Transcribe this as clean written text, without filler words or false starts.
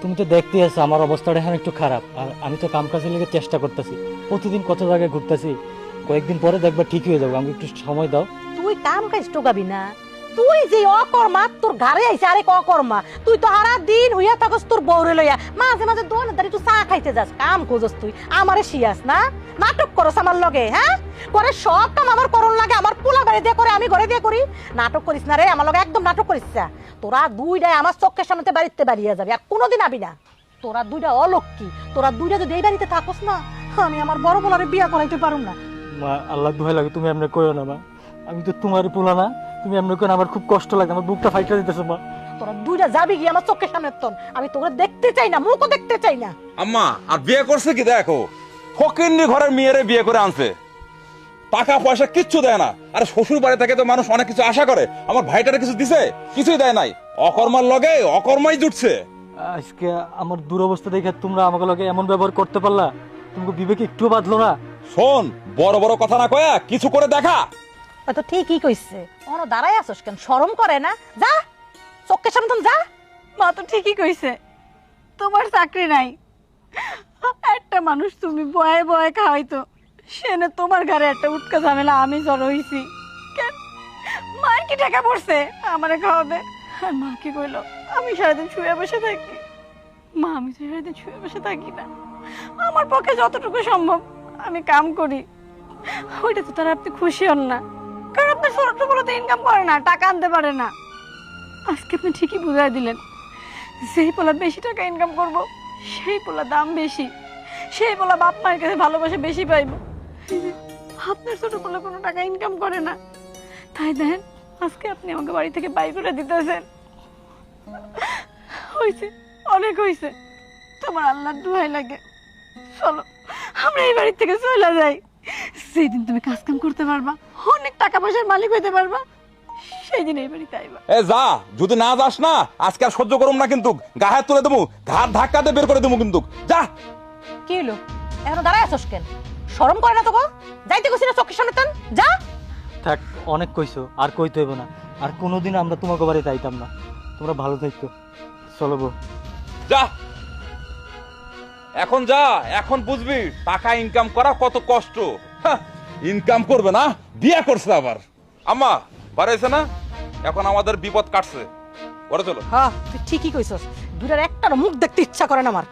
তুমি তো দেখতেই আছো আমার অবস্থাটা এখন একটু খারাপ, আর আমি তো কাম কাজের লেগে চেষ্টা করতেছি, প্রতিদিন কত জায়গায় ঘুরতেছি। কয়েকদিন পরে দেখবা ঠিক হয়ে যাবো, আমাকে একটু সময় দাও। তুই কাম কাজ টোকাবি না, তুই যে অকর্মা তোর ঘরে আইছে আরেক অকর্মা। তুই তো সারা দিন হইয়া থাকস তোর বউরে লইয়া, মাঝে মাঝে দোকানে দাঁড়িয়ে তুই চা খাইতে যাস, কাম খোঁজস তুই। আমারে শিয়াস না, নাটক করস আমার লগে, হ্যাঁ করে সব কাম আমার করন লাগে, আমার পোলা বাড়ি দিয়ে করে, আমি ঘরে দিয়ে করি। নাটক করিস না রে, আমার লগে একদম নাটক করিস না। তোরা দুইটাই আমার চোখের সামনে বাড়িতে বাড়িয়ে যাবি, আর কোনোদিন আবি না। তোরা দুইটা অলক্ষী, তোরা দুইটা যদি এই বাড়িতে থাকস না, আমি আমার বড় পোলারে বিয়া করাইতে পারুম না। মা আল্লাহ দোহাই লাগে, তুমি এমনি কইও না মা, আমি তো তোমার পোলা না, তুমি এমনি কইও না, আমার খুব কষ্ট লাগে, আমার বুকটা ফাইটা দিতেছে মা। তোরা দুইটা যাবি গিয়ে আমার চোখের সামনে তন, আমি তোকে দেখতে চাই না, মুখও দেখতে চাই না। আম্মা আর বিয়ে করছে কি দেখো, ফকিন্নি ঘরের মেয়েরে বিয়ে করে আনছে, টাকা পয়সা কিচ্ছু দেয় না। আর শ্বশুর বাড়ি থেকে তো মানুষ অনেক কিছু আশা করে, আমার ভাইটারে কিছু দিছে? কিছুই দেয় নাই। অকর্মার লগে অকর্মাই জুটছে। আজকে আমার দুরবস্থা দেখে তোমরা আমাকে লগে এমন ব্যবহার করতে পারলা, তোমাকে বিবেকে একটু বাঁধলো না? শোন, বড় বড় কথা না কয়া কিছু করে দেখা। তো ঠিকই কইছে, অন দাঁড়াই আসস কেন, শরম করে না? যা চোখের সামনে তন যা। মা তো ঠিকই কইছে, তোমার চাকরি নাই, একটা মানুষ তুমি বয়ে বয়ে খাওয়াইতো, সেনে তোমার ঘরে একটা উটকা ঝামেলা আমি জড়ো হইছি। কেন মার কি টাকা পড়ছে আমারে খাওয়াবে? আর মা কি কইলো আমি সারাদিন শুয়ে বসে থাকি? মা আমি তো সারাদিন শুয়ে বসে থাকি না, আমার পক্ষে যতটুকু সম্ভব আমি কাম করি। ওইটা তো তারা আপনি খুশি হন না, কারণ আপনার ছোট বড়তে ইনকাম করে না, টাকা আনতে পারে না। আজকে আপনি ঠিকই বুঝাই দিলেন, যেই পোলা বেশি টাকা ইনকাম করব সেই পোলা দাম বেশি, সেই পোলা বাপ মায়ের কাছে ভালোবাসা বেশি পাইব। আপনার ছোট পোলা কোনো টাকা ইনকাম করে না, তাই দেন আজকে আপনি আমাকে বাড়ি থেকে বাই করে দিতেছেন। হইছে, অনেক হইছে, তোমার আল্লাহর দোহাই লাগে, চলো আমরা এই বাড়ি থেকে চলে যাই। যেদিন তুমি কাজ কাম করতে পারবা, অনেক টাকা পয়সার মালিক হইতে পারবা, সেই দিন এই বাড়িতে আইবা। এ যা, যদি না যাস না আজকে আর সহ্য করুম না, কিন্তু গায়ে তুলে দেবো, ঘাট ধাক্কাতে বের করে দেবো কিন্তু। যা। কি হলো, এখন দাঁড়াই আসস কেন? শরম করে না তোকে? যাইতে কইছি না চোখের সামনে তন যা। থাক, অনেক কইছো, আর কইতে হইব না, আর কোনোদিন আমরা তোমাকে বাড়িতে আইতাম না। তোমরা ভালো থাকতো, চলো বউ। যা এখন, যা এখন বুঝবি টাকা ইনকাম করা কত কষ্ট। ইনকাম করবে না, বিয়ে করছে আবার। আম্মা বাড়াইছে না, এখন আমাদের বিপদ কাটছে। ঘরে চলো। হ্যাঁ তুই ঠিকই কইছস, দুটার একটার মুখ দেখতে ইচ্ছা করে না আমার।